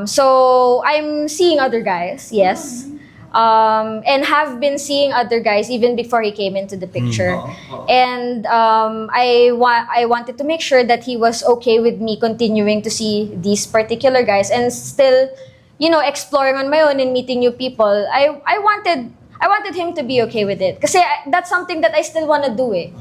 So I'm seeing other guys, yes. And have been seeing other guys even before he came into the picture. And I wanted to make sure that he was okay with me continuing to see these particular guys and still, exploring on my own and meeting new people. I wanted him to be okay with it. Kasi that's something that I still want to do eh.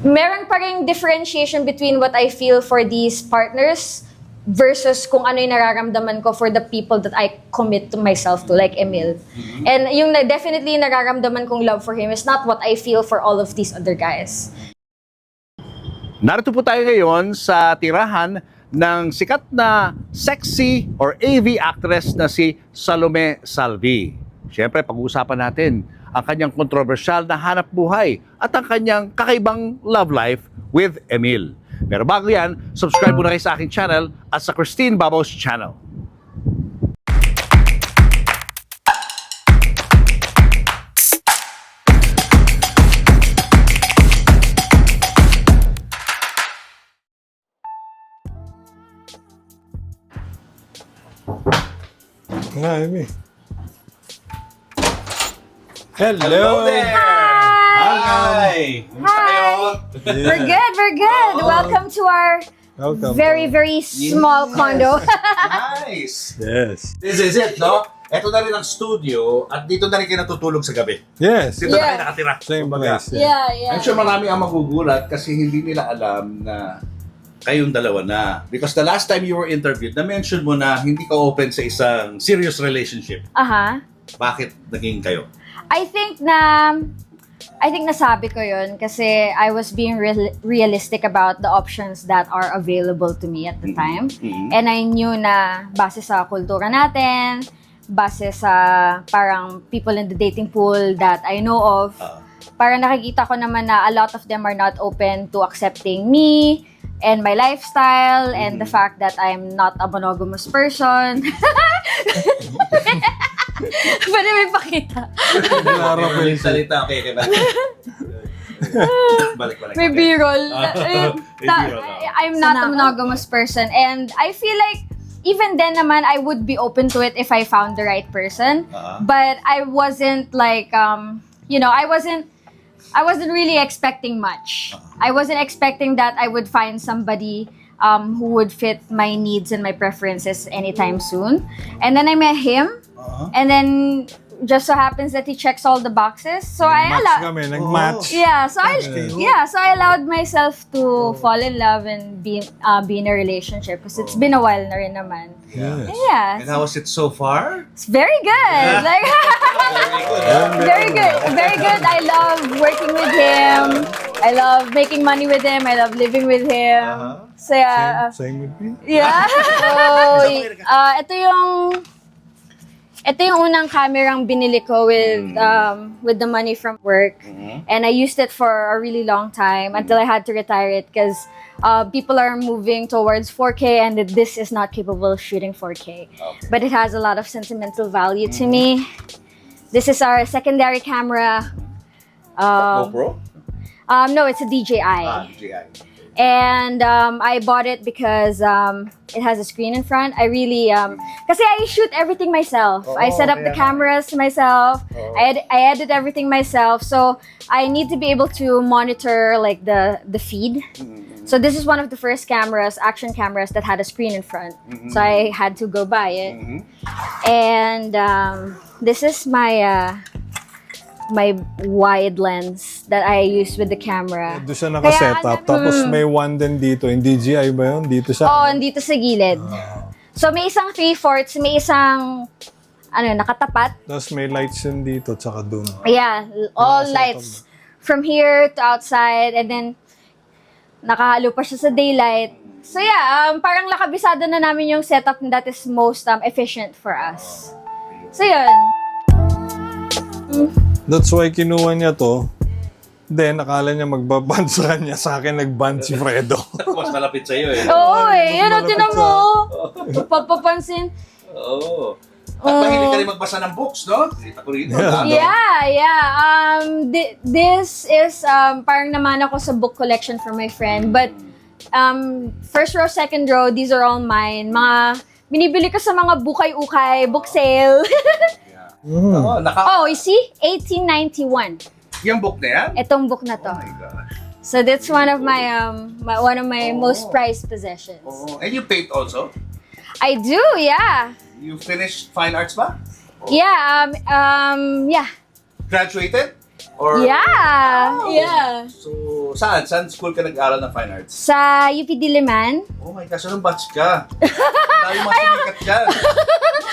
Meron pa ring differentiation between what I feel for these partners versus kung ano yung nararamdaman ko for the people that I commit to myself to, like Emil. And yung definitely nararamdaman kong love for him is not what I feel for all of these other guys. Narito po tayo ngayon sa tirahan ng sikat na sexy or AV actress na si Salome Salvi. Siyempre, pag-uusapan natin ang kanyang kontrobersyal na hanap buhay at ang kanyang kakaibang love life with Emil. Pero bago yan, subscribe muna kayo sa aking channel at sa Christine Babos channel. Hi, Emil. Hello there! Hi! Hi! We're good. Welcome to our very, very small condo. Nice! Yes. This is it, no? Ito na rin ang studio at dito na rin kayo natutulog sa gabi. Yes. Dito na Yeah. kayo nakatira. Same Kumbaga. place. Yeah. I'm sure marami ang magugulat kasi hindi nila alam na kayong dalawa na. Because the last time you were interviewed, na-mention mo na hindi ka open sa isang serious relationship. Bakit naging kayo? I think nasabi ko yun kasi I was being realistic about the options that are available to me at the time. And I knew na base sa kultura natin, base sa parang people in the dating pool that I know of, parang nakikita ko naman na a lot of them are not open to accepting me and my lifestyle and the fact that I'm not a monogamous person. Pwede may pakita. May salita. Okay. Balik. May B-roll. B-roll. I'm not a monogamous person and I feel like even then naman I would be open to it if I found the right person. But I wasn't like I wasn't really expecting much. I wasn't expecting that I would find somebody who would fit my needs and my preferences anytime soon. And then I met him. And then just so happens that he checks all the boxes. So I allowed Nag-match. so I allowed myself to fall in love and be in a relationship because it's been a while na rin naman. Yes. Yeah. And how was it so far? It's very good. Like very good. I love working with him. I love making money with him. I love living with him. So yeah. Same with me. Yeah. So ito yung unang camerang binili ko with the money from work. And I used it for a really long time until I had to retire it because people are moving towards 4K and this is not capable of shooting 4K. But it has a lot of sentimental value to me. This is our secondary camera. GoPro? No, it's a DJI. DJI. And I bought it because it has a screen in front. I really kasi I shoot everything myself. I set up the cameras myself. I edit everything myself. So I need to be able to monitor like the feed. So this is one of the first action cameras that had a screen in front. So I had to go buy it. And this is my wide lens that I use with the camera. Doon siya naka-setup. Tapos may one din dito. Yung DJI ba yun? Dito siya. Oo, dito sa gilid. So may isang 3/4, may isang nakatapat. Tapos may lights din dito, tsaka dun. Yeah, all lights from here to outside and then nakahalo pa siya sa daylight. So yeah, parang nakabisado na namin yung setup that is most efficient for us. So yun. That's why kinuha niya to. Then, nakala niya magbaban sa kanya. Sa akin, nagban si Fredo. Mas malapit sa'yo eh. Oo yun tinan mo. Papapansin. Oo. At mahilig ka rin magbasa ng books, no? Kita ko rito. Yeah. This is parang naman ako sa book collection from my friend. But first row, second row, these are all mine. binibili ko sa mga bukay-ukay, book sale. Oh, Oh, you see? 1891. yung book na yan? Itong book na to. Oh my gosh. So that's one of my most prized possessions. Oh, and you paint also? I do, yeah. You finished fine arts ba? Yeah, yeah. Graduated? Or Yeah, yeah. So, saan? Saan school ka nag-aaral ng fine arts? Sa UP Diliman. Oh my gosh, anong batch ka? Dahil mga sumikat dyan.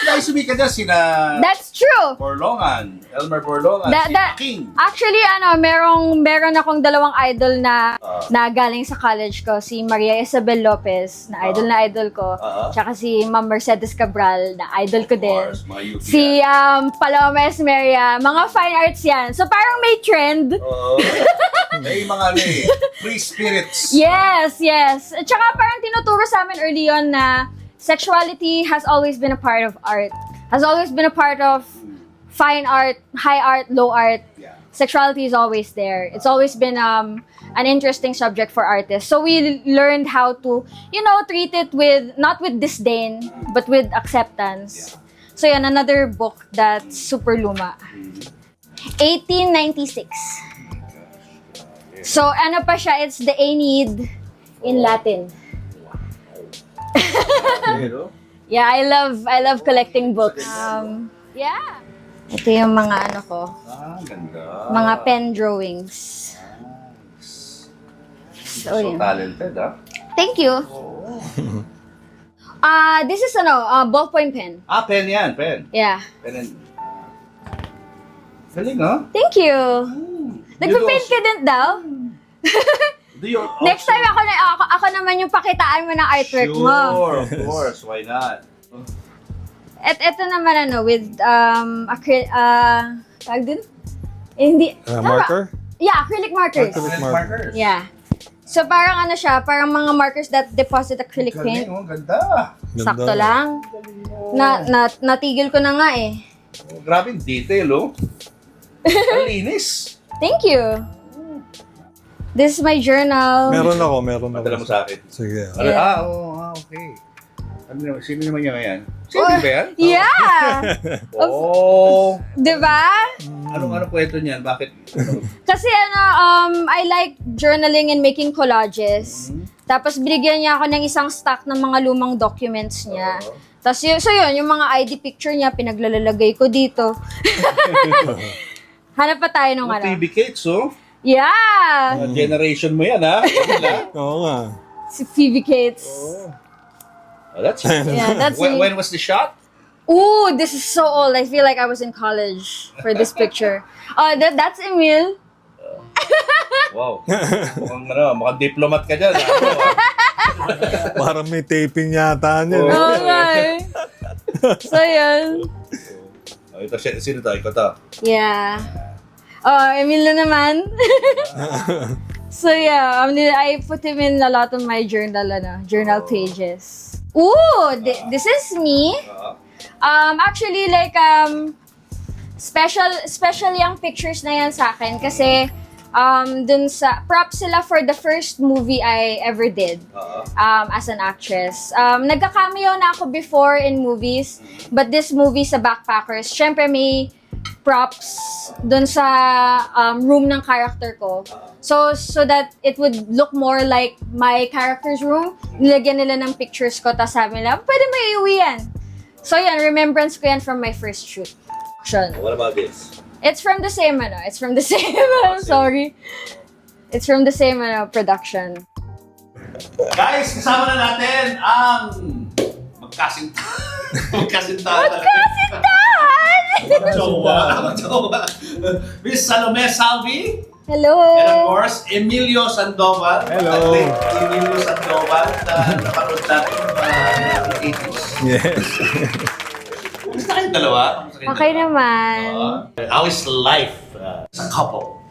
Dahil sumikat dyan, sina That's true. Borlongan, Elmer Borlongan, si King. Actually, meron akong dalawang idol na galing sa college ko. Si Maria Isabel Lopez, na idol ko. Tsaka si Ma'am Mercedes Cabral, na idol ko din. Of course, mga UP Si Paloma Esmeria, mga fine arts yan. So parang may trend. May mga free spirits. Yes, yes. At saka parang tinuturo sa amin early on na sexuality has always been a part of art. Has always been a part of fine art, high art, low art. Yeah. Sexuality is always there. It's always been an interesting subject for artists. So we learned how to, treat it not with disdain, but with acceptance. Yeah. So yan, another book that's super luma. 1896. So ano pa siya? It's the Aeneid in Latin. Yeah, I love collecting books. Yeah. Ito yung mga ko. Ganda. Mga pen drawings. So yun. talented, Thank you. This is ballpoint pen. Pen yan, pen. Yeah. Pen and... Galing, Thank you. Nagpa-paint You ka din daw? Do you Next time ako naman yung pakitaan mo ng artwork mo. Sure, of course. Why not? Ito naman with tawag din? Hindi. Marker? Yeah, acrylic markers. Acrylic Markers. Yeah. So parang parang mga markers that deposit acrylic paint. Galing, ganda. Sakto lang. Natigil ko na nga eh. Oh, grabe yung detail, Ang linis. Thank you. This is my journal. Meron ako. Padala mo sa akin. Sige. Yeah. Okay. Sino naman yan ngayon? Sino ba yan? Yeah! Oh. Diba? Anong kwento niyan? Bakit? Kasi I like journaling and making collages. Tapos binigyan niya ako ng isang stack ng mga lumang documents niya. Tapos yung mga ID picture niya, pinaglalagay ko dito. Hanap pa tayo ng TV Kates, Yeah! Generation mo yan, ha? Oo nga. Si Phoebe Cates. Oh, that's Yeah, that's when was the shot? Ooh, this is so old. I feel like I was in college for this picture. That's Emil. Wow. Mukhang diplomat ka dyan. Parang may taping yata niya. Okay. So, yun. Ito, sino to? Ikaw to? Yeah. Emil na naman. So, yeah. I put him in a lot of my journal pages. Ooh, this is me. Actually, special yung pictures na yan sa akin kasi dun sa props sila for the first movie I ever did as an actress. Nagka-cameo na ako before in movies, but this movie sa Backpackers, syempre may props dun sa room ng character ko. So that it would look more like my character's room, nilagyan nila ng pictures ko, tapos sabi nila, pwede may iuwi yan. So yan, remembrance ko yan from my first shoot. What about this? It's from the same, sorry. It's from the same, production. Guys, kasama na natin ang magkasintahan. Magjowa. Miss Salome Salvi. Hello! And of course, Emilio Sandoval. Hello. Emilio Sandoval na napanood natin ng 80s. Yes. Kumusta kayong dalawa? Okay naman. How is life as a couple?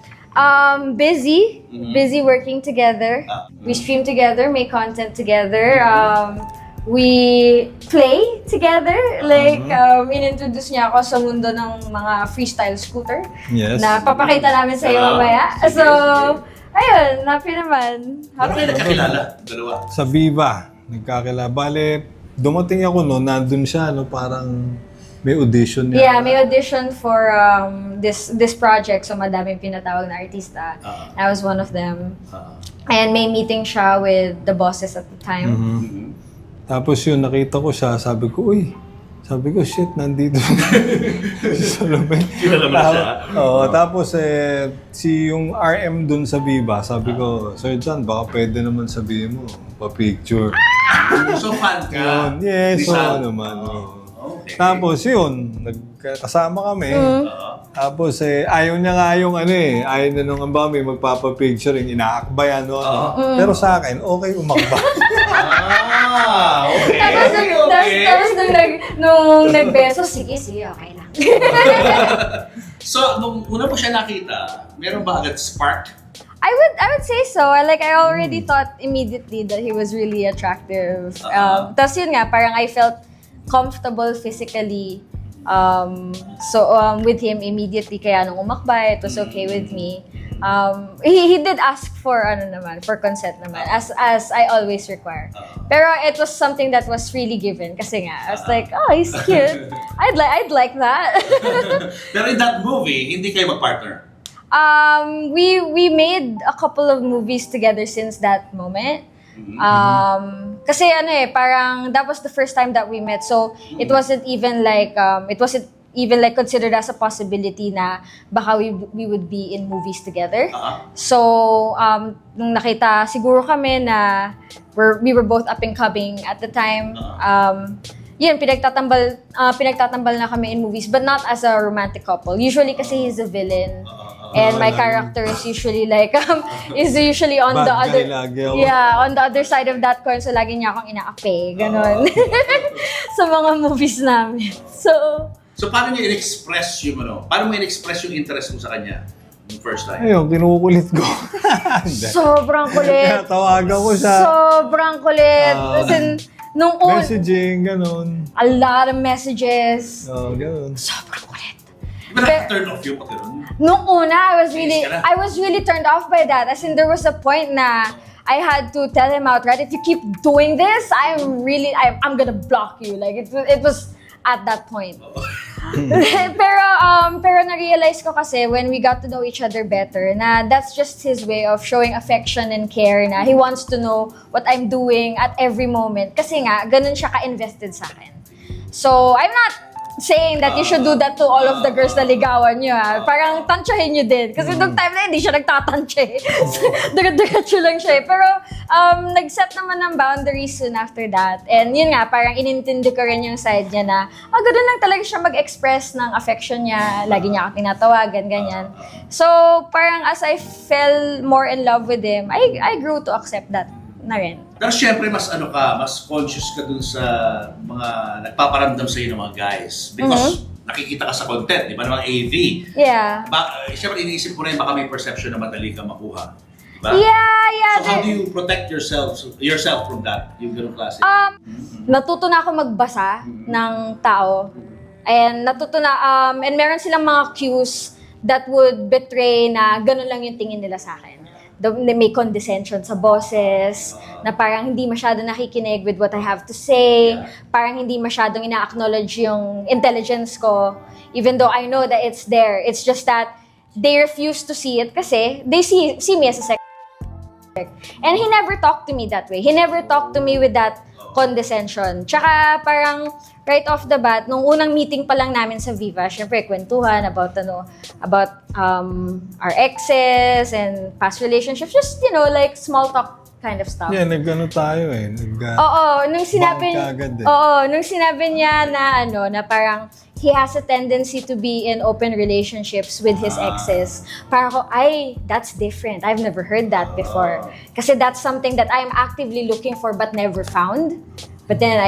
Busy. Busy working together. We stream together, make content together. We play together. Inintroduce niya ako sa mundo ng mga freestyle scooter. Yes. Na papakita namin sa iyo mamaya. So, ayun, happy naman. Paano kayo nagkakilala? Dalawa? Sa Viva. Nagkakilala. Bale, dumating ako no, nandun siya, no, parang may audition niya. Yeah, may audition for this project. So, madaming pinatawag na artista. I was one of them. And may meeting siya with the bosses at the time. Tapos yun, nakita ko siya, sabi ko, shit, nandito si Salome. Kilala mo na siya? Oo, tapos si yung RM dun sa Viva, sabi ko, Sir John, baka pwede naman sabihin mo, pa-picture. So fan ka? Yun, yes, so naman. Okay. Tapos yun, nagkasama kami. Tapos ayaw niya nga yung ayaw na nung may magpapapicturing, inaakbay Pero sa akin, okay umakbay. Okay. Tapos nung nagbeso, sige, okay lang. So, nung una mo siya nakita, meron ba agad spark? I would say so. Like, I already thought immediately that he was really attractive. Tapos yun nga, parang I felt comfortable physically with him immediately. Kaya nung umakbay, it was okay with me. He did ask for for consent naman, as I always require. Pero it was something that was really given kasi nga I was like, oh, he's cute. I'd like that. Pero in that movie, hindi kayo mag-partner? We made a couple of movies together since that moment. Kasi parang that was the first time that we met. So it wasn't even like considered as a possibility na baka we would be in movies together. So, nung nakita siguro kami na we were both up and coming at the time, yun, pinagtatambal na kami in movies, but not as a romantic couple. Usually kasi he's a villain. And my character is usually like, is usually on Bad the guy other, lagi ako. yeah, on the other side of that coin. So, lagi niya akong inaapi, ganon. Sa mga movies namin. So, paano niya in-express yung paano mo in-express yung interest mo sa kanya yung first time? Ayun, kinukulit ko. Sobrang kulit. Tawagan ko siya. Sobrang kulit. As in, nung Messaging, ganun. a lot of messages. Ganun. Sobrang kulit. Di ba na-turn off yung pati ron? Nung una, I was really turned off by that. As in, there was a point na I had to tell him outright, if you keep doing this, I'm gonna block you. Like, it was at that point. pero na-realize ko kasi when we got to know each other better na that's just his way of showing affection and care, na he wants to know what I'm doing at every moment. Kasi nga, ganun siya ka-invested sa akin. So, I'm not saying that you should do that to all of the girls na ligawan nyo, ha. Parang tansyahin nyo din. Kasi nung time na hindi siya nagtatansya eh. Diretso lang siya eh. Pero nag-set naman ng boundaries soon after that. And yun nga, parang inintindi ko rin yung side niya na, ganun lang talaga siya mag-express ng affection niya. Lagi niya ako tinatawagan, ganyan. So, parang as I fell more in love with him, I grew to accept that na rin. Pero syempre, mas mas conscious ka dun sa mga nagpaparamdam sa'yo ng mga guys. Because nakikita ka sa content, di ba, ng mga AV. Yeah. Syempre, iniisip ko rin, baka may perception na madali ka makuha. Diba? Yeah. So, how do you protect yourself from that? Yung ganung klase? Natuto na ako magbasa ng tao. And and meron silang mga cues that would betray na ganun lang yung tingin nila sa akin. May condescension sa boses, na parang hindi masyado nakikinig with what I have to say, parang hindi masyadong ina-acknowledge yung intelligence ko, even though I know that it's there. It's just that they refuse to see it kasi they see me as a sex. And he never talked to me that way. He never talked to me with that condescension. Tsaka parang right off the bat, nung unang meeting pa lang namin sa Viva, syempre kwentuhan about our exes and past relationships, just like small talk kind of stuff. Yeah, nag-ano tayo eh. Nung sinabi niya na parang he has a tendency to be in open relationships with his exes. Parang ako, that's different. I've never heard that before. Kasi that's something that I'm actively looking for but never found. But then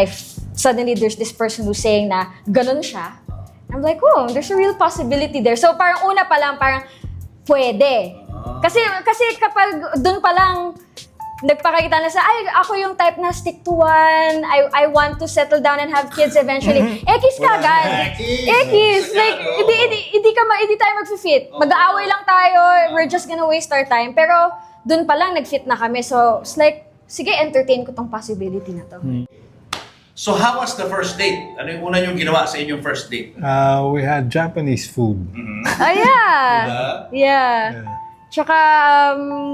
suddenly there's this person who's saying na ganun siya. I'm like, oh, there's a real possibility there. So parang una pa lang, parang pwede. Kasi kapag dun pa lang, nagpakita na sa, ako yung type na stick to one, I want to settle down and have kids eventually. Ekis ka agad. Ekis. Like, hindi tayo mag-fit. Mag-aaway lang tayo, we're just gonna waste our time. Pero, dun pa lang, nag-fit na kami. So, it's like, sige, entertain ko tong possibility na to. So how was the first date? Ano yung una yung ginawa sa inyong first date? We had Japanese food. Oh, yeah. Yeah. Yeah. Tsaka,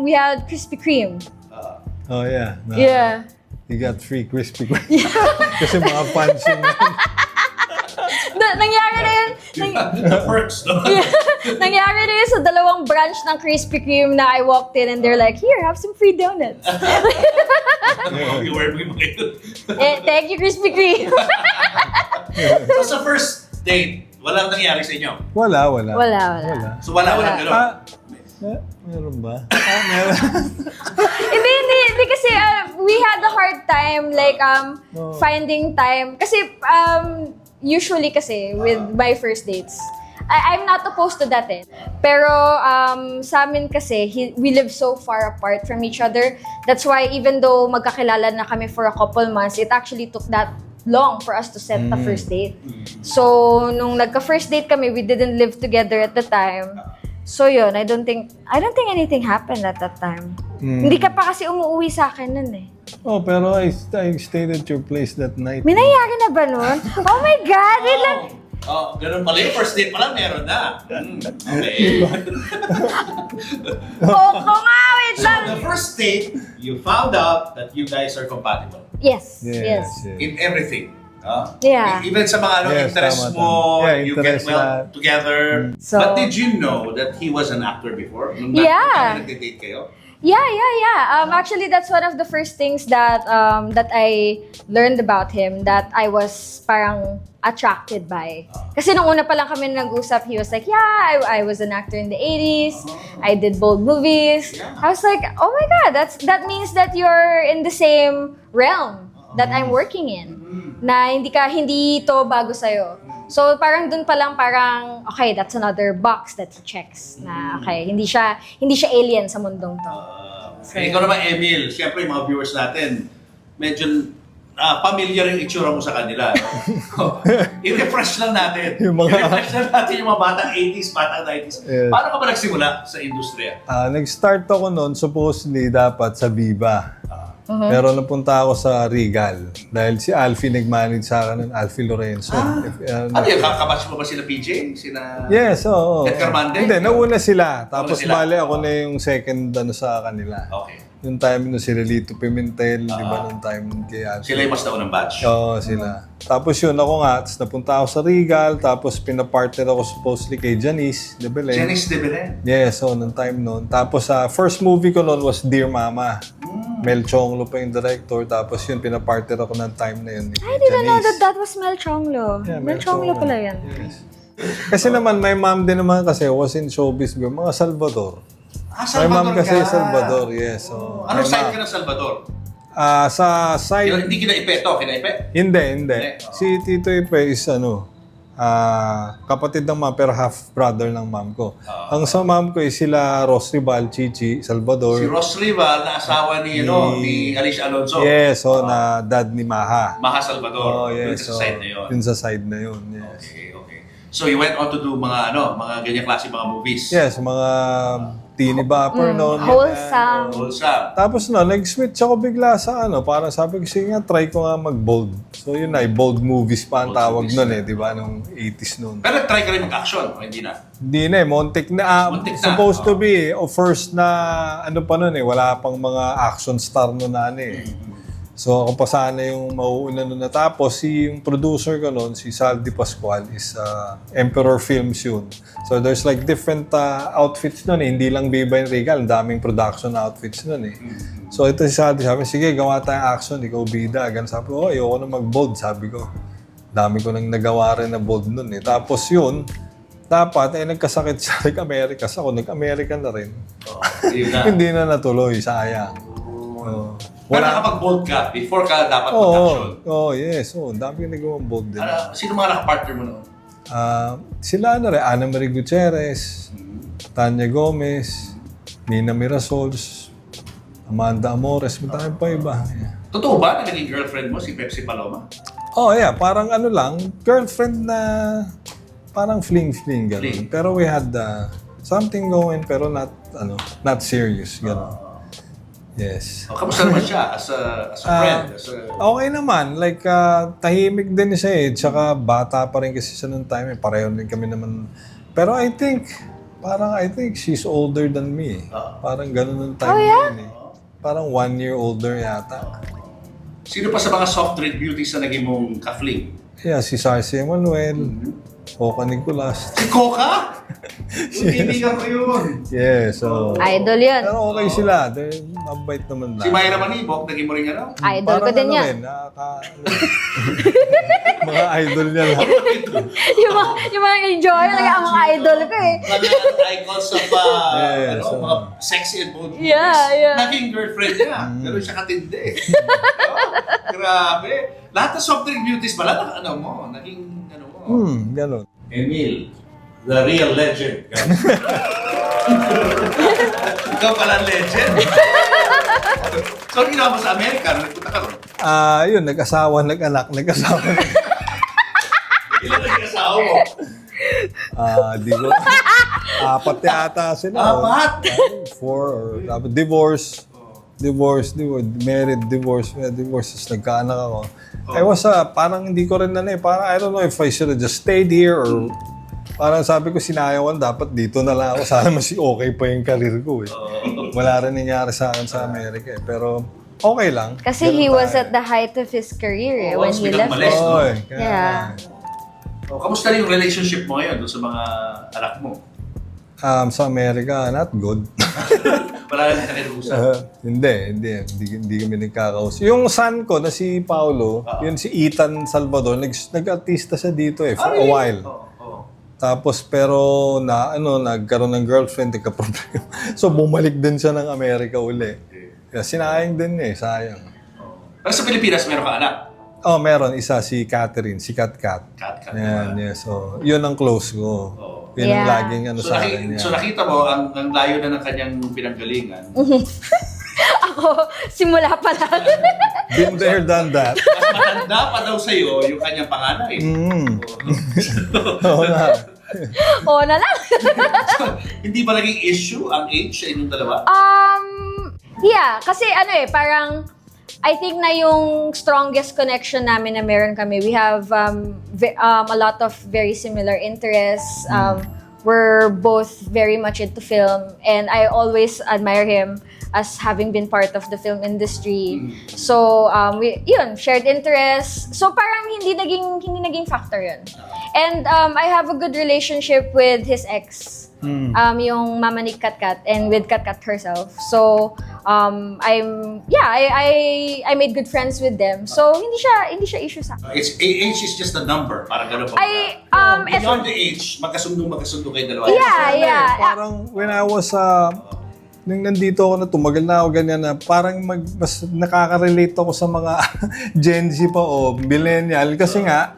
we had Krispy Kreme. Oh, yeah. Yeah. You got free Krispy Kreme. Kasi mga fancy na. Nangyari na yun. The perks, no? Yeah. Nangyari na yun sa dalawang branch ng Krispy Kreme na I walked in and they're like, here, have some free donuts. You were mo yun. Thank you, Krispy Kreme. So sa first date, walang nangyari sa inyo? Wala. Wala. So walang gano'n? Meron ba? Hindi kasi we had a hard time like finding time kasi usually kasi with my first dates I'm not opposed to that pero sa amin kasi we live so far apart from each other. That's why even though magkakilala na kami for a couple months, it actually took that long for us to set the first date. So nung nagka-first date kami, we didn't live together at the time. So yun, I don't think anything happened at that time. Hindi ka pa kasi umuwi sa akin nun Oh, pero I stayed at your place that night. May nangyari na ba nun? Oh my God! Wait lang. Ganun pala yung first date pa lang meron na. Okay. Oo nga, wait So lang. the first date, you found out that you guys are compatible Yes. in everything. Yeah. Even sa mga Yes, interests tama. mo, Yeah, you get interest well na. together. So- But did you know that he was an actor before? Nung Yeah. nag-date kayo? Yeah. Actually, that's one of the first things that I learned about him that I was parang attracted by. Kasi nung una pa lang kami nag-usap, he was like, yeah, I was an actor in the 80s. I did bold movies. I was like, oh my God, that means that you're in the same realm that I'm working in. Na hindi to bago sa'yo. So parang dun pa lang parang, okay, that's another box that he checks. Na okay, hindi siya alien sa mundong to. Ikaw naman, Emil, siyempre yung mga viewers natin, medyo familiar yung itsura mo sa kanila. No? I-refresh lang natin. I-refresh lang natin yung mga batang 80s, batang 90s. Yes. Paano ka ba nagsimula sa industriya? Nag-start ako noon, supposedly dapat sa Viva. Pero napunta ako sa Regal. Dahil si Alfie nag-manage sa akin, Alfie Lorenzo. Ano yun? Kabatch mo ba sila PJ? Yes, oo. Edgar Mande? Hindi, nauna sila. Tapos sila. bale ako na yung second sa kanila. Okay. Yung time nung sila Lito Pimentel, di ba nung time kay Alfie? Sila yung mas naunang batch? Oo, sila. Tapos yun, ako nga, tapos napunta ako sa Regal, tapos pinapartner ako supposedly kay Janice de Belen. Janice de Belen? Yes, so nung time noon. Tapos first movie ko noon was Dear Mama. Mel Chonglo pa yung director, tapos yun, pinapartner ako ng time na yun. I didn't know that was Mel Chonglo. Yeah, Mel Chonglo pala yan. Yes. Kasi naman, my mom din naman kasi was in showbiz, mga Salvador. My mom kasi Salvador, yes. So, Anong side ka ng Salvador? Sa side... Hindi kinaipe to, kinaipe? Hindi. Si Tito Ipe is kapatid ng mom, pero half brother ng mom ko. Ang sa mom ko is sila Ross Rival, Chichi, Salvador. Si Ross Rival na asawa ni Alicia Alonso. Yes, na dad ni Maha. Maha Salvador. Oh, yes. Dun sa side na yun. Dun sa side na yun, yes. Okay. So you went on to do mga ganyang klase mga movies? Yes, mga teeny bopper noon. Wholesome. Tapos nag-switch ako bigla sa parang sabi ko, sige nga, try ko nga mag-bold. So yun na, bold movies pa ang tawag nun di ba, nung 80s noon. Pero try ka rin mag-action, o hindi na? Hindi na montik na. Supposed to be, first na, pa nun wala pang mga action star noon na So ako pa sana yung mauuna nun natapos. Yung producer ko nun, si Salvi Pascual, is Emperor Films yun. So there's like different outfits nun Hindi lang Viva and Regal, ang daming production outfits nun So ito si Salvi, sabi, sige gawa tayong action, ikaw bida. Ganun sabi ko, ayoko na mag-bold, sabi ko. Dami ko nang nagawa rin na bold nun Tapos yun, dapat nagkasakit sa Nag-Americas ako, nag-America na rin. Hindi na natuloy, sayang. Pero nakapag-bold ka, before ka dapat mag-action. Yes. Dami yung nagawang bold din. Sino mga nakapartner mo noon? Sila rin, Ana Marie Gutierrez, Tanya Gomez, Nina Mirasols, Amanda Amores, madami pa iba. Yeah. Totoo ba na naging girlfriend mo si Pepsi Paloma? Yeah, parang lang, girlfriend na parang fling-fling gano'n. Pero we had something going pero not serious gano'n. Yes. Kamusta naman siya as a friend? Okay naman. Like, tahimik din siya eh. Tsaka bata pa rin kasi siya nung time eh. Pareho din kami naman. Pero I think she's older than me. Parang ganun nung time yun eh. Parang 1 year older yata. Sino pa sa mga soft drink beauties na naging mong ka-fling? Yeah, si Sarsi Emanuel, Coca Nicolas. Si Coca? Kaibigan ko yun. Yeah, so... Idol yun. Pero okay sila. They're mabait naman lang. Si Mayra Manibok, naging mo rin ano? Idol ko din yan. Mga idol niya lang. yung mga enjoy, ang mga idol ko eh. Mga icons of mga sexy and bold movies. Yeah. Naging girlfriend niya. Pero siya katindi. Grabe. Lahat ng soft drink beauties pala, naging Ganon. Emil, the real legend. Ikaw pala legend. So, ginawa mo sa Amerika, nagpunta ka ron? Yun, nag-asawa, nag-anak. Ilan nag-asawa mo? Di ko. 4 yata sila. 4? 4 or divorce. Married, divorce. Tapos nagkaanak ako. I was, parang hindi ko rin parang I don't know if I should have just stayed here or parang sabi ko sinayawan, dapat dito na lang ako. Sana mas okay pa yung career ko eh. Wala rin nangyari sa akin sa Amerika eh. Pero okay lang. Kasi he was at the height of his career when he left. Yeah. Kamusta rin yung relationship mo ngayon sa mga anak mo? Sa Amerika, not good. Wala lang nakikiusap? Hindi kami nagkakausap. Yung son ko na si Paulo, yun si Ethan Salvador, nag-artista siya dito for a while. Tapos pero nagkaroon ng girlfriend, nagka-problema. So bumalik din siya ng Amerika uli. Kaya sinayang din sayang. Pero sa Pilipinas, meron ka anak? Meron. Isa si Catherine, si Kat. Yan, yeah. So, yun ang close ko. Yun ang laging sa akin. So nakita mo, ang layo na ng kanyang pinanggalingan. Ako, simula pa lang. Been there, done that. Mas matanda pa daw sa'yo yung kanyang panganay. Oo nga. Oo na lang. So, hindi ba naging issue ang age sa inyong dalawa? Yeah, kasi parang I think na yung strongest connection namin na meron kami, we have a lot of very similar interests. We're both very much into film, and I always admire him as having been part of the film industry. So, we shared interests. So, parang hindi naging factor yun. And I have a good relationship with his ex. Yung mama ni Kat and with Kat herself. So, I made good friends with them. So, hindi siya issue sa akin. Age is just a number. Parang gano'n pa. Beyond the age, magkasundo kayo dalawa. Yeah. Parang when I was, nung nandito ako tumagal na ako ganyan na parang mas nakaka-relate ako sa mga Gen Z pa o millennial. Kasi nga,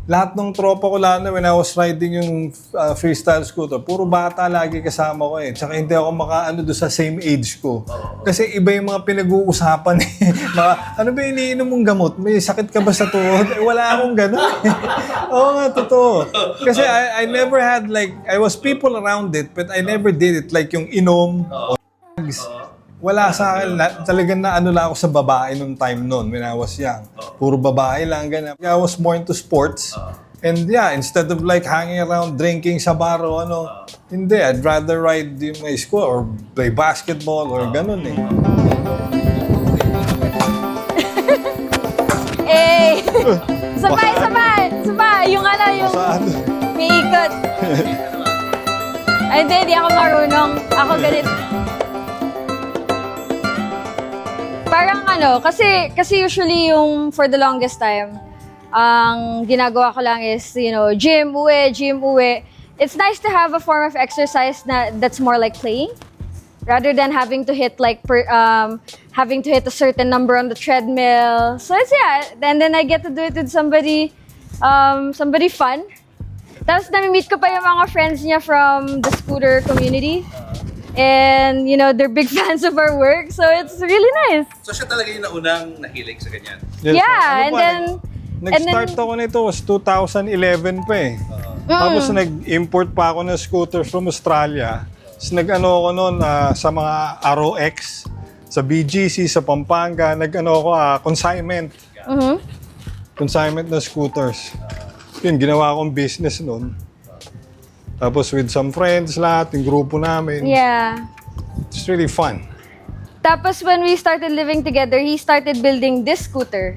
lahat ng tropa ko lalo na when I was riding yung freestyle scooter, puro bata lagi kasama ko eh. Tsaka hindi ako makaano doon sa same age ko. Kasi iba yung mga pinag-uusapan eh. Ano ba iniinom mong gamot? May sakit ka ba sa tuhod? Wala akong gano'n eh. Oo nga, totoo. Kasi I never had I was people around it, but I never did it. Like yung inom o drugs. Wala sa akin, talagang lang ako sa babae nung time noon when I was young. Puro babae lang, ganyan. I was more into sports. And instead of hanging around drinking sa bar o hindi, I'd rather ride my school or play basketball or ganun eh. Sabay! Yung may ikot. Ay, hindi ako marunong. Ako ganito. Parang kasi usually yung for the longest time, ang ginagawa ko lang is, gym, uwi. It's nice to have a form of exercise that's more like playing, rather than having to hit a certain number on the treadmill. So it's and then I get to do it with somebody fun. Tapos nami-meet ko pa yung mga friends niya from the scooter community. And, they're big fans of our work, so it's really nice. So siya talaga yung naunang nahilig sa ganyan? Yes, and then... Nag-start ako nito was 2011 pa eh. Tapos nag-import pa ako ng scooter from Australia. Tapos ako noon sa mga ROX. sa BGC, sa Pampanga, consignment. Consignment na scooters. Yun, ginawa akong business noon. Tapos with some friends lahat, yung grupo namin. Yeah. It's really fun. Tapos when we started living together, he started building this scooter.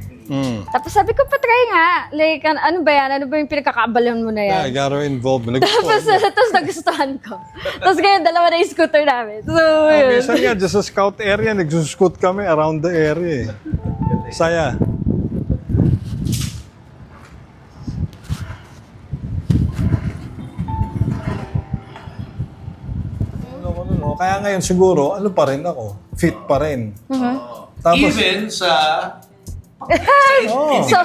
Tapos sabi ko, patry nga. Like, ano ba yan? Ano ba yung pinagkakabalan mo na yan? Yeah, I got her involved. Tapos nagustuhan ko. Tapos ngayon, dalawa na yung scooter namin. So, yun. Minsan nga, just sa scout area, nagsuscoot kami around the area. Saya. Kaya ngayon siguro, ano pa rin ako? Fit pa rin. Tapos, Even sa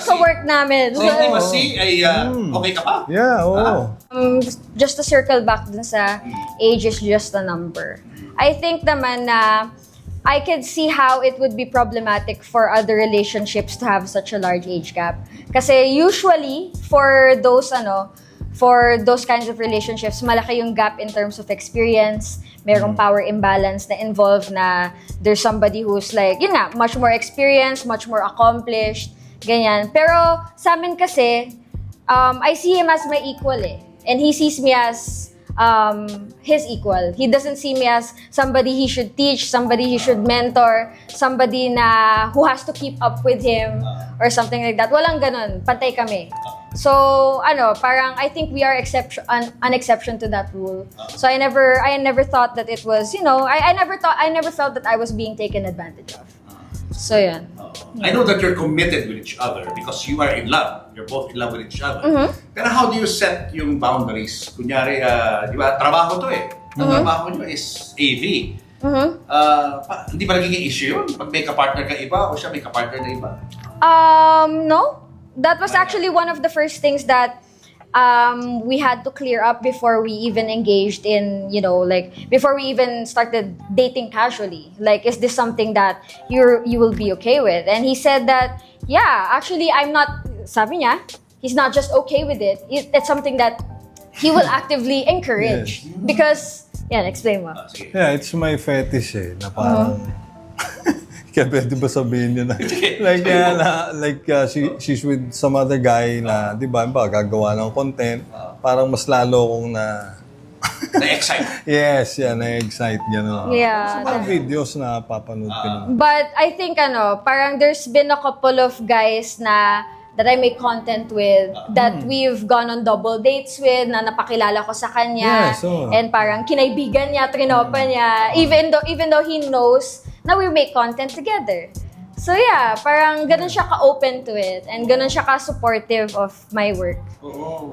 sa work namin. sa intimacy ay okay ka pa? yeah, oo. Just to circle back dun sa age is just a number. I think naman na I could see how it would be problematic for other relationships to have such a large age gap. Kasi usually, for those kinds of relationships, malaki yung gap in terms of experience, merong power imbalance na involved na there's somebody who's like, yun nga, much more experienced, much more accomplished, ganyan. Pero sa amin kasi, I see him as my equal eh. And he sees me as his equal. He doesn't see me as somebody he should teach, somebody he should mentor, somebody na who has to keep up with him or something like that. Walang ganun. Pantay kami. So, parang I think we are an exception to that rule. So I never thought that it was, I never felt that I was being taken advantage of. So, yan. I know that you're committed with each other because you are in love. You're both in love with each other. Pero how do you set yung boundaries? Kunyari, di ba, trabaho to eh. Ang trabaho nyo is AV. Hindi ba nagiging issue yun? Pag may kapartner ka iba o siya may kapartner na iba? No. That was actually one of the first things that we had to clear up before we even engaged in, before we even started dating casually. Like, is this something that you will be okay with? And he said that, yeah, actually, sabi niya, he's not just okay with it. It's something that he will actively encourage. Yes. Because, explain mo. Yeah, it's my fetish eh, na parang... Kaya pwede ba sabihin niyo na, she's with some other guy na, di ba, gagawa ng content, parang mas lalo akong Na-excite. Yes, na-excite, gano'n. Yeah. Sa mga videos na papanood ko naman. But I think, parang there's been a couple of guys that I make content with, that we've gone on double dates with, na napakilala ko sa kanya. Yeah, so, and parang kinaibigan niya, trinopa niya, even though he knows na we make content together. So yeah, parang ganun siya ka-open to it, and ganun siya ka-supportive of my work.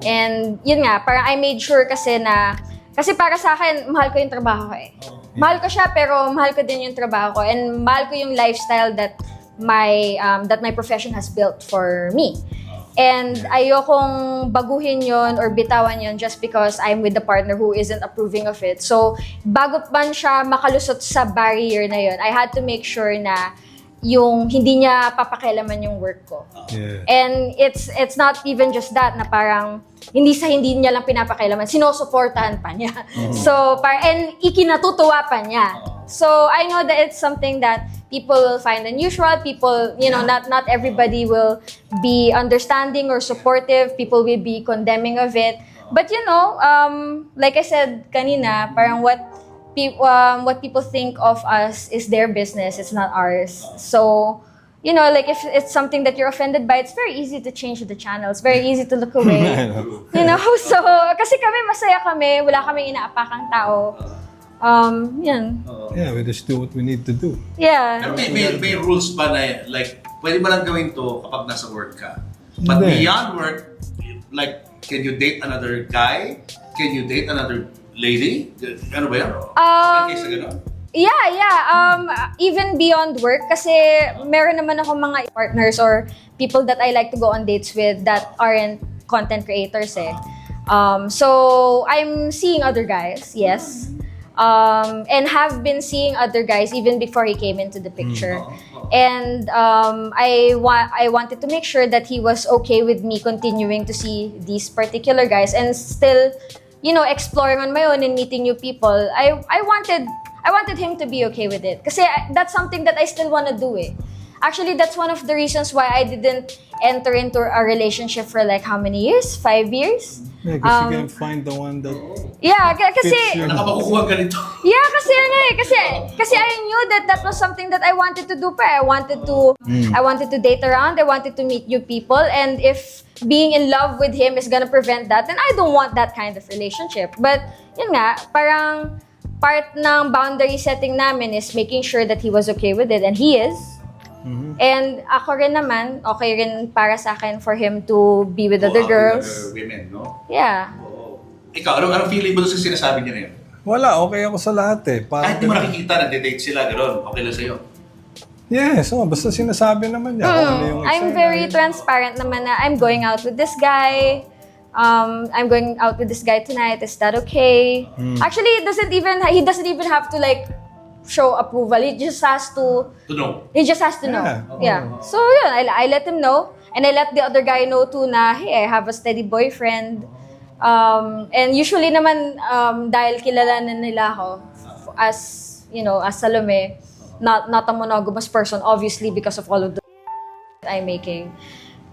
And yun nga, parang I made sure kasi para sa akin, mahal ko yung trabaho ko eh. Mahal ko siya, pero mahal ko din yung trabaho ko, and mahal ko yung lifestyle that my profession has built for me. And ayokong baguhin yon or bitawan yon just because I'm with the partner who isn't approving of it. So, bago man siya makalusot sa barrier na yon, I had to make sure na yung hindi niya papakialaman yung work ko. Yeah. And it's not even just that, na parang hindi niya lang pinapakialaman, sinusuportahan pa niya. So, and ikinatutuwa pa niya. So, I know that it's something that people will find unusual. People, not everybody will be understanding or supportive. People will be condemning of it. But like I said kanina, parang what people think of us is their business. It's not ours. So, like if it's something that you're offended by, it's very easy to change the channel. It's very easy to look away. So kasi masaya kami, wala kaming inaapakang tao. Yan. Yeah, we just do what we need to do. Yeah. Pero may rules ba na, like, pwede mo lang gawin to kapag nasa work ka? But beyond work, like, can you date another guy? Can you date another lady? Ano ba yan? In case na gano'n? Yeah. Even beyond work, kasi meron naman ako mga partners or people that I like to go on dates with that aren't content creators eh. So, I'm seeing other guys, yes. And have been seeing other guys even before he came into the picture. And I wanted to make sure that he was okay with me continuing to see these particular guys and still, exploring on my own and meeting new people. I I wanted him to be okay with it. Kasi that's something that I still wanna do eh. Actually, that's one of the reasons why I didn't enter into a relationship for like how many years? 5 years? Yeah, because you can find the one that Yeah, kasi... fits your... Nakapakukuha ganito. Yeah, kasi ano eh, kasi I knew that was something that I wanted to do pa. I wanted to date around, I wanted to meet new people, and if being in love with him is gonna prevent that, then I don't want that kind of relationship. But, yun nga, parang part ng boundary setting namin is making sure that he was okay with it, and he is. And ako rin naman, okay rin para sa akin for him to be with other girls. Other women, no? Yeah. Ikaw, anong feeling mo doon sa sinasabi niya na yun? Wala, okay ako sa lahat eh. Kahit di mo nakikita, nagde-date sila, gano'n, okay lang sa'yo? Yes, basta sinasabi naman niya kung ano yung I'm very transparent naman na I'm going out with this guy. I'm going out with this guy tonight. Is that okay? Actually, he doesn't even have to like show approval. He just has to know. He just has to know. Yeah. So yun, I let him know, and I let the other guy know too na, hey, I have a steady boyfriend. And usually naman dahil kilala na nila ako as, you know, as Salome, not a monogamous person, obviously because of all of the I'm making.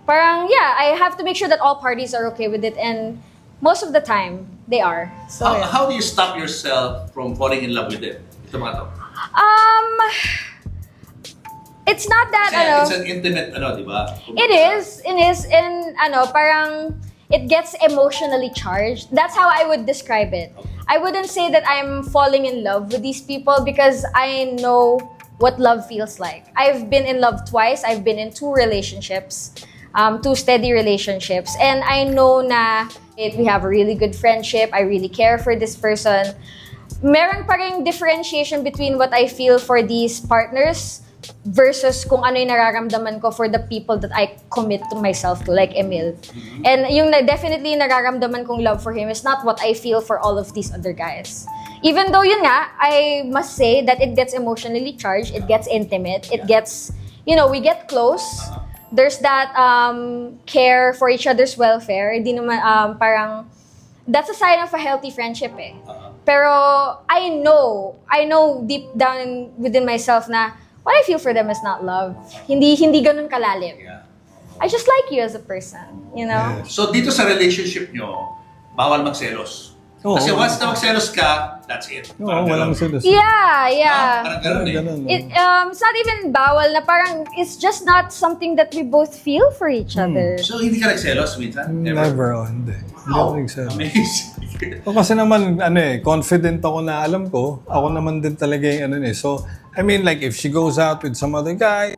Parang, yeah, I have to make sure that all parties are okay with it, and most of the time, they are. So, yeah. How do you stop yourself from falling in love with it? Ito mga to. It's not that, It's an intimate, di ba? It is, and parang, it gets emotionally charged. That's how I would describe it. I wouldn't say that I'm falling in love with these people because I know what love feels like. I've been in love twice. I've been in 2 relationships, 2 steady relationships. And I know na we have a really good friendship. I really care for this person. Meron pa ring differentiation between what I feel for these partners versus kung ano yung nararamdaman ko for the people that I commit to myself to, like Emil. And yung definitely nararamdaman kong love for him is not what I feel for all of these other guys. Even though yun nga, I must say that it gets emotionally charged, it gets intimate, it gets, we get close. There's that care for each other's welfare. Hindi naman, parang, that's a sign of a healthy friendship eh. Pero I know deep down within myself na what I feel for them is not love. Hindi ganun kalalim. Yeah. I just like you as a person, you know? Yes. So dito sa relationship nyo, bawal magselos. Kasi once na magselos ka, that's it. Oo, walang selos. Yeah. Parang ganun eh. Ganun, It's not even bawal na parang it's just not something that we both feel for each other. So hindi ka nagselos minsan? Never, hindi. Hindi ako nagselos. Amazing. Kasi naman, confident ako na alam ko, ako naman din talaga yung So, I mean, like, if she goes out with some other guy,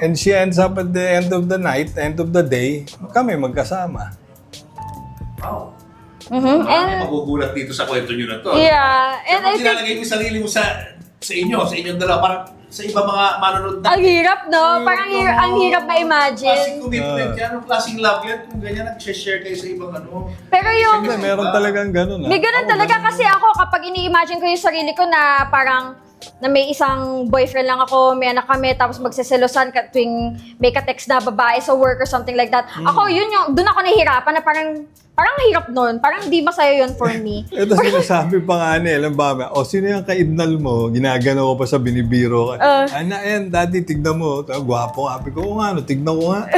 and she ends up at the end of the night, end of the day, kami magkasama. Wow. And Magugulat dito sa kwento nyo na to. yeah, and I Siyempre, think nilalagay mo yung sarili mo sa inyong dalawa, parang sa iba mga manonood na. ang hirap, no? Parang ang hirap Klaseng ma-imagine. commitment yan, anong klaseng love yan kung ganyan nag-share kayo sa ibang Pero yung Hindi, meron talagang ganun. may ganun talaga kasi ako kapag ini-imagine ko yung sarili ko na parang na may isang boyfriend lang ako, may anak kami, tapos magseselosan tuwing may ka-text na babae sa work or something like that. Ako, doon ako nahihirapan na parang hirap nun. Parang di masaya yun for me. Ito sinasabi pa nga niya, alam ba, sino yung kaidnal mo? Ginagano ko pa sa binibiro ka. Yan, daddy, tignan mo. Gwapo, happy ko. Oo nga, tignan ko nga.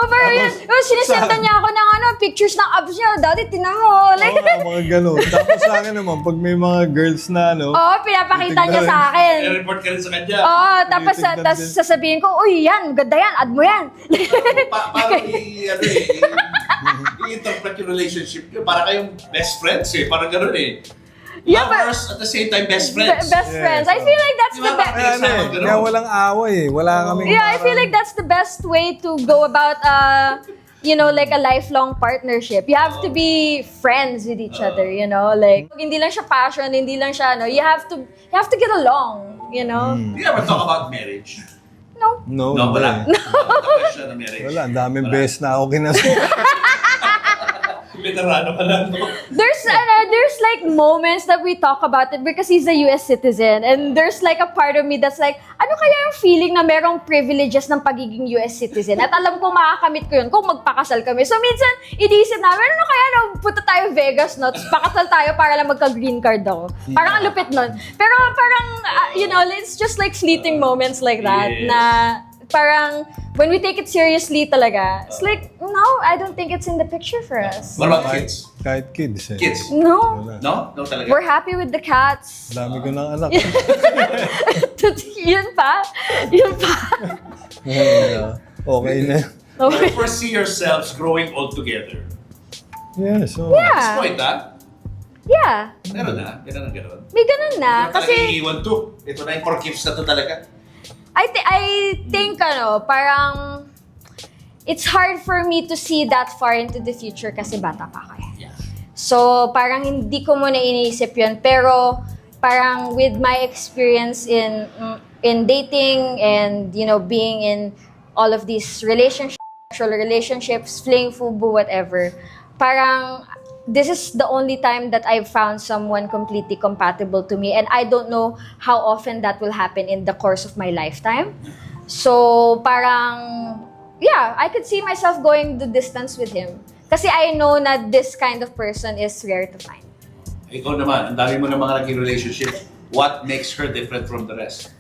Pero yun, sinisendan niya ako ng pictures ng abs niya. Daddy, tinan mo. Like, Mga ganun. Tapos sa akin naman, pag may mga girls na pinapakita niya sa akin. I-report ka rin sa kanya. Tapos sasabihin ko, uy, yan, ganda yan, add mo yan. Parang i-interpret yung relationship nyo. Para kayong best friends eh. Parang gano'n eh. Yeah, Lovers at the same time best friends. Best friends. I feel like that's the best. Kaya walang away. Wala kaming I feel like that's the best way to go about like a lifelong partnership. You have to be friends with each other, like hindi lang siya passion, hindi lang siya you have to get along, Do you ever talk about marriage? No, wala. No question na marriage. Wala, ang daming best na ako kinasama. Veterano ka lang, no? There's there's like moments that we talk about it because he's a US citizen. And there's like a part of me that's like, ano kaya yung feeling na merong privileges ng pagiging US citizen? At alam ko makakamit ko yun kung magpakasal kami. So minsan, iniisip namin, ano kaya na punta tayo Vegas, no? Tapos pakasal tayo para lang magka-green card ako. Parang ang lupit nun. Pero parang, you know, it's just like fleeting moments like that na parang when we take it seriously talaga, it's like, no, I don't think it's in the picture for us. What about kids? Kahit kids eh. Kids? No. No? No talaga? We're happy with the cats. Dami ko ng anak. Yun pa. Yun pa. Okay na. Do you foresee yourselves growing old together? Yeah, so... At this Yeah. point, ha? Yeah. Meron na? Meron na gano'n? May ganun na. Kasi... Kasi, iiwan to. Ito na yung for keeps na to talaga. I think, parang, it's hard for me to see that far into the future kasi bata pa ako. Yeah. So, parang hindi ko muna iniisip yun. Pero, parang with my experience in dating and, you know, being in all of these relationships, fling, fubu, whatever, parang, this is the only time that I've found someone completely compatible to me. And I don't know how often that will happen in the course of my lifetime. So, parang, yeah, I could see myself going the distance with him. Kasi I know na this kind of person is rare to find. Ikaw naman, ang dami mo ng mga naging relationship. What makes her different from the rest?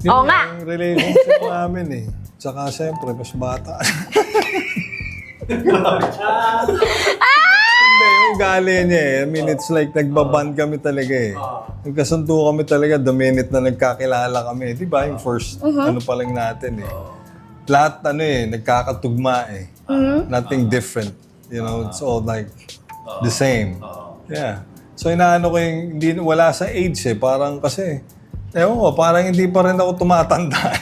Oo nga. Yung relationship namin eh. Tsaka siyempre, mas bata. Hindi, yung ugali niya eh. I mean, it's like nagbaband kami talaga eh. Nagkasundo kami talaga the minute na nagkakilala kami. Di ba? Yung first, ano pa lang natin eh. Lahat nagkakatugma eh. Nothing different. You know, it's all like the same. Yeah. So inaano ko yung, wala sa age eh. Parang kasi, ewan ko, parang hindi pa rin ako tumatanda.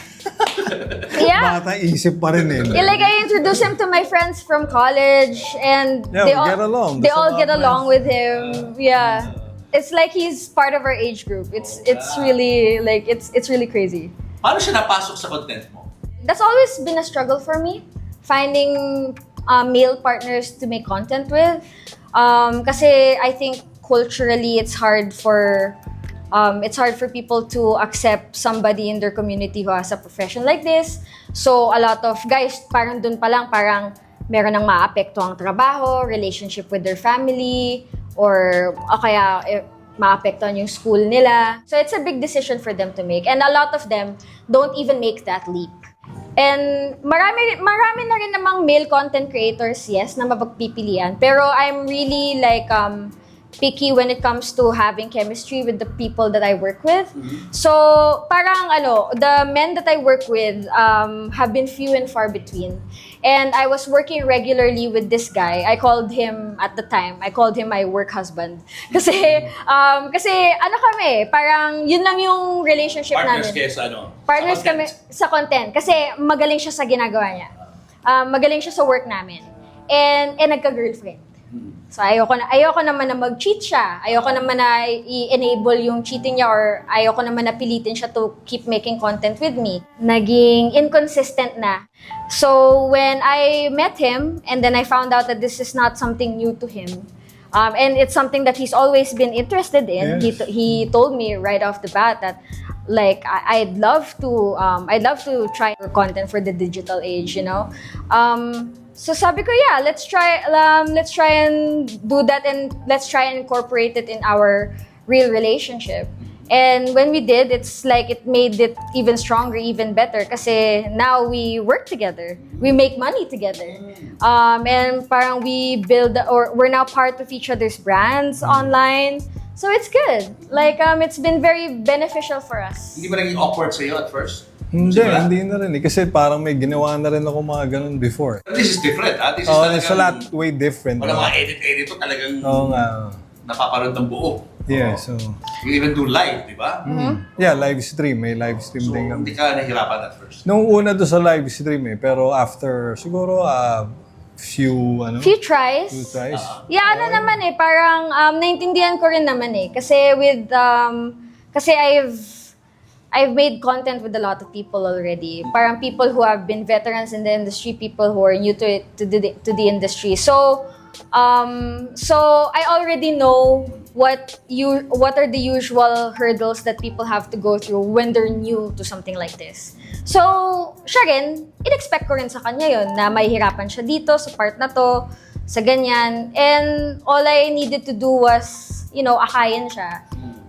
Yeah. Bata isip pa rin eh. Yeah, like I introduced him to my friends from college and Yeah, they we all get along. They That's all what get happens. along with him. Yeah. It's like he's part of our age group. It's really like it's really crazy. Paano siya napasok sa content mo? That's always been a struggle for me, finding male partners to make content with. Kasi I think culturally it's hard for people to accept somebody in their community who has a profession like this. So a lot of guys, parang dun pa lang, parang meron ng maapektuhang trabaho, relationship with their family, or kaya maapektuhan yung school nila. So it's a big decision for them to make. And a lot of them don't even make that leap. And marami na rin namang male content creators, yes, na mapagpipilian. Pero I'm really like picky when it comes to having chemistry with the people that I work with. So parang the men that I work with have been few and far between. And I was working regularly with this guy. I called him at the time, my work husband. Kasi kami, parang yun lang yung relationship Partners namin. kayo sa Partners sa kami content. sa content. Kasi magaling siya sa ginagawa niya. Magaling siya sa work namin. And nagka-girlfriend. So ayoko naman na mag-cheat siya. Ayoko naman na i-enable yung cheating niya or ayoko naman na pilitin siya to keep making content with me. Naging inconsistent na. So when I met him and then I found out that this is not something new to him, and it's something that he's always been interested in. Yes. He told me right off the bat that like I'd love to try content for the digital age, you know. So sabi ko, yeah, let's try and do that and let's try and incorporate it in our real relationship. And when we did, it's like it made it even stronger, even better. Kasi now we work together, we make money together, and parang we build or we're now part of each other's brands online. So it's good. Like it's been very beneficial for us. Hindi ba naging awkward sa'yo at first? Hindi, Diba? hindi na rin eh. Kasi parang may ginawa na rin ako mga ganun before. This is different, ha? This is Oh, talagang... it's a lot way different. Wala mga edit-edit to talagang Oo nga. napaparod ng buo. Yeah, so... You even do live, di ba? Yeah, live stream. May live stream So, din hindi kami. ka nahihirapan at first. Nung una doon sa live stream eh. Pero after, siguro, few Tries. tries. Yeah, naman eh, parang naintindihan ko rin naman eh. Kasi kasi I've made content with a lot of people already. Parang people who have been veterans in the industry, people who are new to the industry. So I already know what are the usual hurdles that people have to go through when they're new to something like this. So, siya rin, in-expect ko rin sa kanya yun, na mahihirapan siya dito, sa part na to, sa ganyan. And all I needed to do was, akayin siya.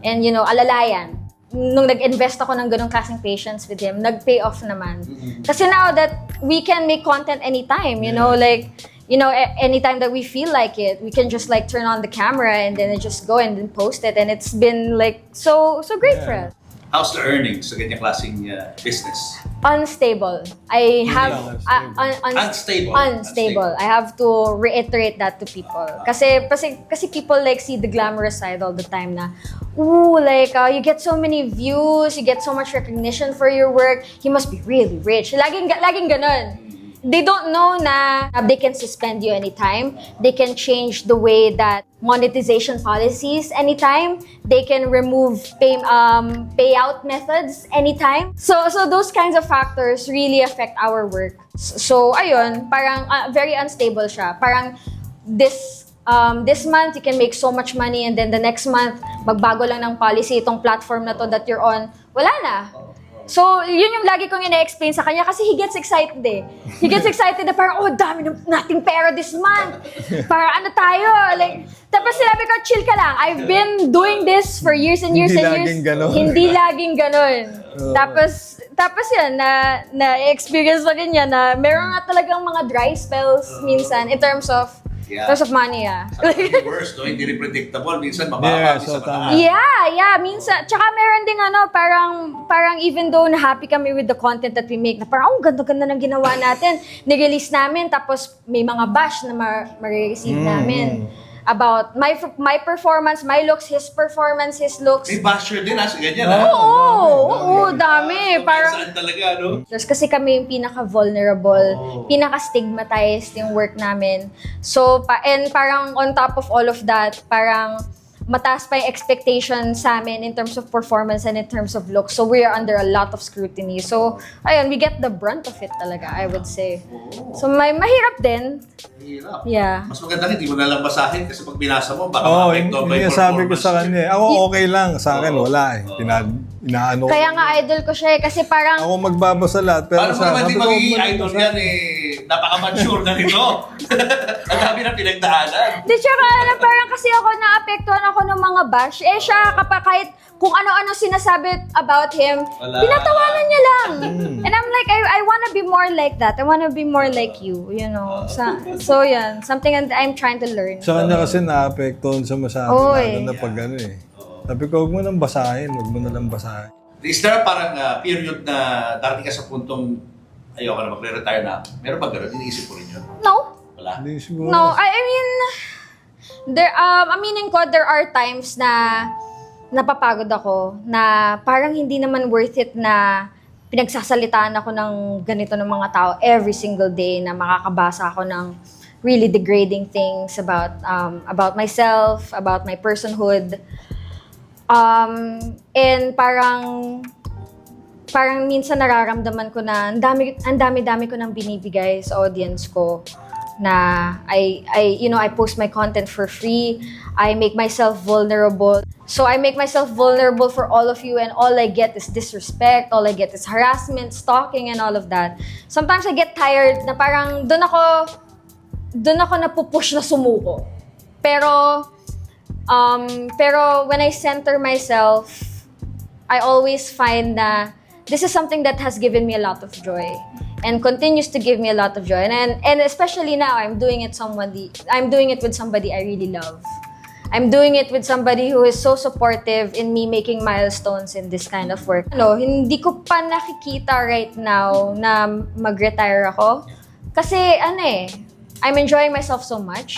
And, alalayan. Nung nag-invest ako ng ganong klaseng patience with him, nag-pay off naman. Kasi now that we can make content anytime, anytime that we feel like it, we can just like turn on the camera and then just go and then post it. And it's been like so great for us. How's the earnings sa ganyang klaseng business? Unstable. I have unstable. I have to reiterate that to people. Kasi people like see the glamorous side all the time na, you get so many views, you get so much recognition for your work, you must be really rich. Laging ganon. They don't know na they can suspend you anytime. They can change the way that monetization policies anytime. They can remove payout methods anytime. So those kinds of factors really affect our work. So ayun, parang very unstable siya. Parang this month you can make so much money and then the next month magbago lang ng policy itong platform na to that you're on. Wala na. So, yun yung lagi kong ina-explain sa kanya kasi he gets excited eh. He gets excited na parang, dami nating pera this month. Para ano tayo? Tapos sinabi ko, chill ka lang. I've been doing this for years and years and years. Hindi laging ganon. Tapos yun, na-experience na rin niya na meron nga talagang mga dry spells minsan in terms of money, Worse, no? Hindi rin predictable. Minsan, mababa. Minsan. Tsaka meron ding parang even though na happy kami with the content that we make, na parang, ganda-ganda ng ginawa natin. Nirelease namin, tapos may mga bash na ma-receive namin. About my performance, my looks, his performance, his looks. May basher din, sa ganyan, Oo, dami. Parang, saan talaga, no? kasi kami yung pinaka-vulnerable, pinaka-stigmatized yung work namin. So, and parang on top of all of that, parang mataas pa yung expectation sa amin in terms of performance and in terms of looks. So, we are under a lot of scrutiny. So, ayun, we get the brunt of it talaga, I would say. So, mahirap din. Mahirap. Yeah. Mas maganda hindi mo na lang basahin kasi pag binasa mo, baka ma-apekto ba yung sabi ko performance. sa kanya. Ako okay lang. Sa akin, wala eh. Inaano ko. Kaya nga idol ko siya eh, kasi parang... Ako magbabasa lahat. Pero Paano mo naman di magiging idol yan napaka-mature na nito. Ang dami na pinagdaanan. Di siya parang kasi ako naapektuhan ako ng mga bash. Siya kahit kung ano-ano sinasabi about him, pinatawanan niya lang. And I'm like, I wanna be more like that. I wanna be more like you, So yan, something that I'm trying to learn. Sa kanya kasi naapektuhan sa masyado. Lalo na pag Sabi ko, huwag mo nang basahin. Is there parang period na darating ka sa puntong ayoko na magre-retire na? Meron ba gano'n? Iniisip ko rin yun? No. Wala? Hindi siguro. No, I mean, aminin ko, there are times na napapagod ako na parang hindi naman worth it na pinagsasalitaan ako ng ganito ng mga tao every single day na makakabasa ako ng really degrading things about myself, about my personhood. And parang minsan nararamdaman ko na ang dami ko nang binibigay sa audience ko na I post my content for free. I make myself vulnerable. So I make myself vulnerable for all of you and all I get is disrespect, all I get is harassment, stalking and all of that. Sometimes I get tired na parang doon ako napupush na sumuko. Pero when I center myself, I always find na this is something that has given me a lot of joy and continues to give me a lot of joy. And especially now, I'm doing it with somebody I really love. I'm doing it with somebody who is so supportive in me making milestones in this kind of work. Hindi ko pa nakikita right now na mag-retire ako. Kasi I'm enjoying myself so much.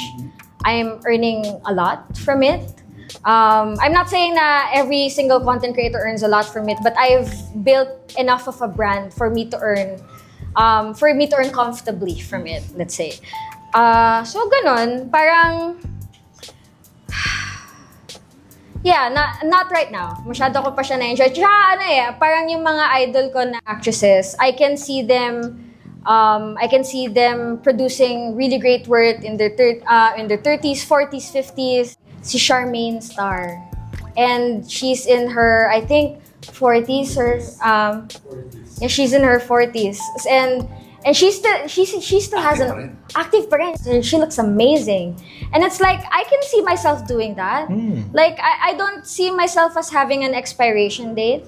I'm earning a lot from it. I'm not saying na every single content creator earns a lot from it, but I've built enough of a brand for me to earn comfortably from it, let's say. So ganun, parang not right now. Masyado ko pa siya na-enjoy. Tsaka parang yung mga idol ko na actresses, I can see them producing really great work in their 30s, 40s, 50s. si Charmaine Star. And she's in her, I think, 40s or yeah, she's in her 40s. And she still has an active pa rin. And she looks amazing. And it's like, I can see myself doing that. Like, I don't see myself as having an expiration date.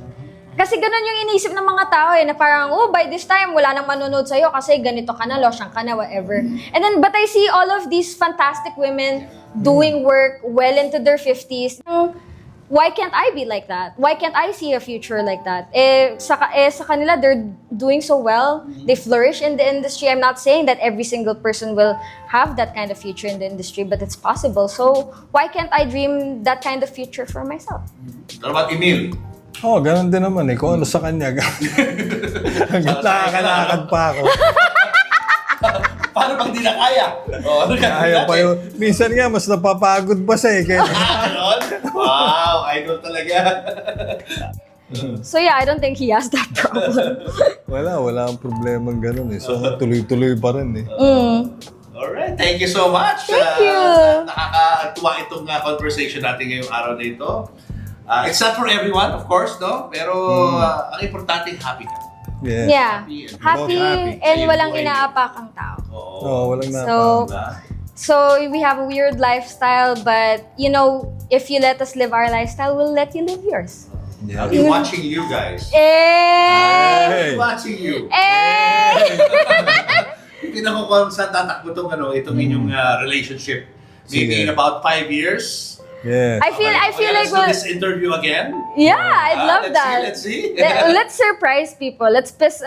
Kasi ganun yung iniisip ng mga tao na parang, oh, by this time, wala nang manonood sa'yo kasi ganito ka na, losyang ka na, whatever. And then, but I see all of these fantastic women doing work well into their 50s. Why can't I be like that? Why can't I see a future like that? Sa kanila, they're doing so well. They flourish in the industry. I'm not saying that every single person will have that kind of future in the industry, but it's possible. So, why can't I dream that kind of future for myself? What about Emil? Oh, ganun din naman eh. Kung ano sa kanya. Hanggang nakakalakad pa ako. Paano pag di na kaya? Oh, Kaya pa yun. Minsan nga, mas napapagod pa siya eh. Kaya... Wow, idol talaga. So yeah, I don't think he has that problem. Wala ang problemang ganun eh. So, tuloy-tuloy pa rin eh. Alright, thank you so much. Thank you. Nakakatuwa itong conversation natin ngayong araw na ito. It's not for everyone, of course, no? Pero ang importante, happy ka. Yeah. Yeah. Happy And Sa'yo walang buhay. inaapakang tao. Oo, walang So, napapagod. so we have a weird lifestyle, but you know, if you let us live our lifestyle, we'll let you live yours. I'll be watching you guys. Eh! I'll be watching you. Eh! Tingnan ko kung saan tatakbo itong inyong relationship. Maybe in Sige. about 5 years. Yeah. I feel Let's like do this interview again. yeah, I'd love that. Let's see. Let's surprise people. Let's piss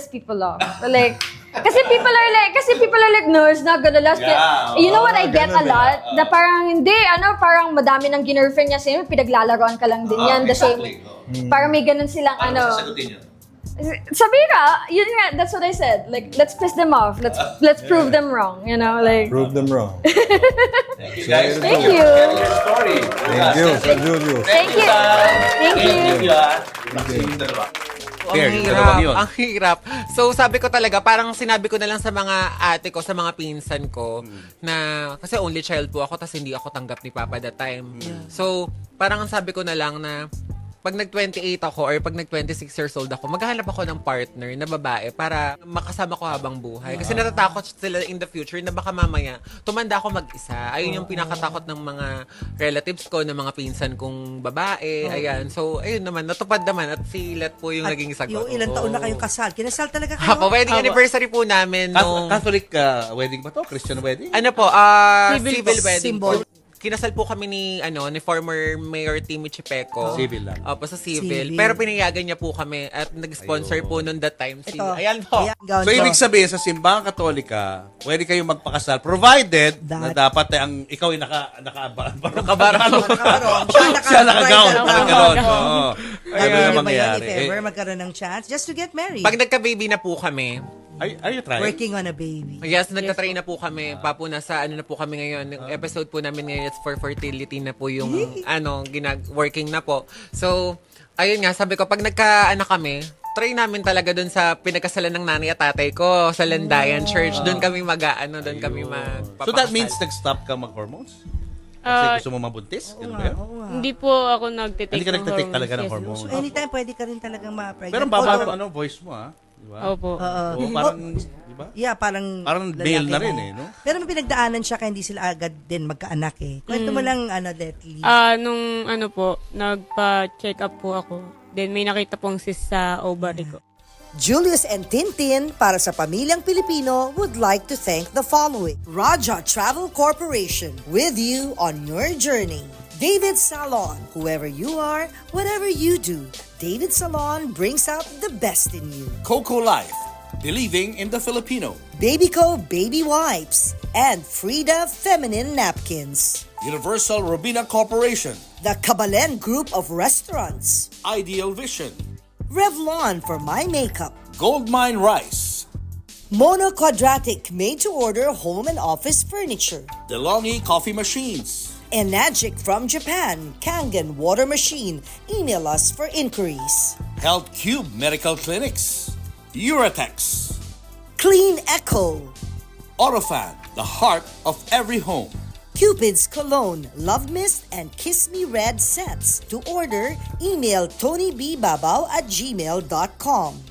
people off. Like, kasi people are like, no, it's not gonna last. Yeah, You know what I get a ganun eh. lot? Na parang hindi, parang madami ng girlfriend niya sa'yo, pinaglalaroan ka lang din yan. The Exactly. same. Parang may ganun silang Ano sasagutin niyo? Sabi ka, yun nga, that's what I said. Like, let's piss them off. Let's prove them wrong. You know, like. Prove them wrong. Thank you guys. Thank you. for sharing your story. Thank you, Sir Julius. Thank you. Thank you. Thank you. Yung dalawa. Ang hirap. So sabi ko talaga, parang sinabi ko na lang sa mga ate ko, sa mga pinsan ko, na kasi only child po ako, tas hindi ako tanggap ni Papa that time. So parang sabi ko na lang na pag nag-28 ako or pag nag-26 years old ako, maghahanap ako ng partner na babae para makasama ko habang buhay. Kasi natatakot sila in the future na baka mamaya tumanda ako mag-isa. Ayun yung pinakatakot ng mga relatives ko, ng mga pinsan kong babae. Ayan. So, ayun naman, natupad naman at si Let po yung naging sagot. Yung ilang taon na kayong kasal? Kinasal talaga kayo? Hapo, wedding anniversary po namin nung... Catholic wedding ba to? Christian wedding? Ano po, civil wedding Symbol. po. Kinasal po kami ni former Mayor Timmy Chipeco. Civil lang. Opo, sa civil. Civil. Pero pinayagan niya po kami at nag-sponsor po noon that time. Ito. Ayan po. Ayan, gawin So, ko. ibig sabihin, sa simbahang katolika, pwede kayong magpakasal, provided na dapat ang ikaw ay nakabarong. Nakabarong. Siya naka-gown. Naka-gown. Naka-gown. Oo. Gagawin Ganun niyo ang ba yun mangyayari. if ever magkaroon ng chance just to get married? Pag nagka-baby na po kami, Are you trying? Working on a baby. yes, nagka-try na po kami. Papo, nasa ano na po kami ngayon. Yung episode po namin ngayon, it's for fertility na po yung working na po. So, ayun nga, sabi ko, pag nagka-anak kami, try namin talaga dun sa pinagkasalan ng nanay at tatay ko sa Landayan Church. Doon kami doon kami magpapakasal. So that means nag-stop ka mag-hormones? Kasi gusto mo mabuntis? Ganun ba yun? Hindi po ako nagtitake Hindi ka ng nagtitake hormones. talaga ng Yes. hormones? So anytime pwede ka rin talagang ma-pregnant. Pero baba voice mo, ha? Diba? Opo. Oo, parang, di ba? Yeah, parang male na lalaki rin mo. no? Pero may pinagdaanan siya kaya hindi sila agad din magkaanak eh. Kwento mo lang, Letly. Nung nagpa-check up po ako, then may nakita pong cyst sa ovary ko. Julius and Tintin, para sa pamilyang Pilipino, would like to thank the following. Raja Travel Corporation, with you on your journey. David Salon, whoever you are, whatever you do, David Salon brings out the best in you. Coco Life, believing in the Filipino. Babyco Baby Wipes and Frida Feminine Napkins. Universal Robina Corporation. The Kabalen Group of Restaurants. Ideal Vision. Revlon for my makeup. Goldmine Rice. Mono Quadratic made-to-order home and office furniture. DeLonghi Coffee Machines. Enagic from Japan, Kangen Water Machine. Email us for inquiries. Health Cube Medical Clinics. Uratex. Clean Echo. Orofan, the heart of every home. Cupid's Cologne, Love Mist, and Kiss Me Red sets. To order, email tonybbabaw@gmail.com.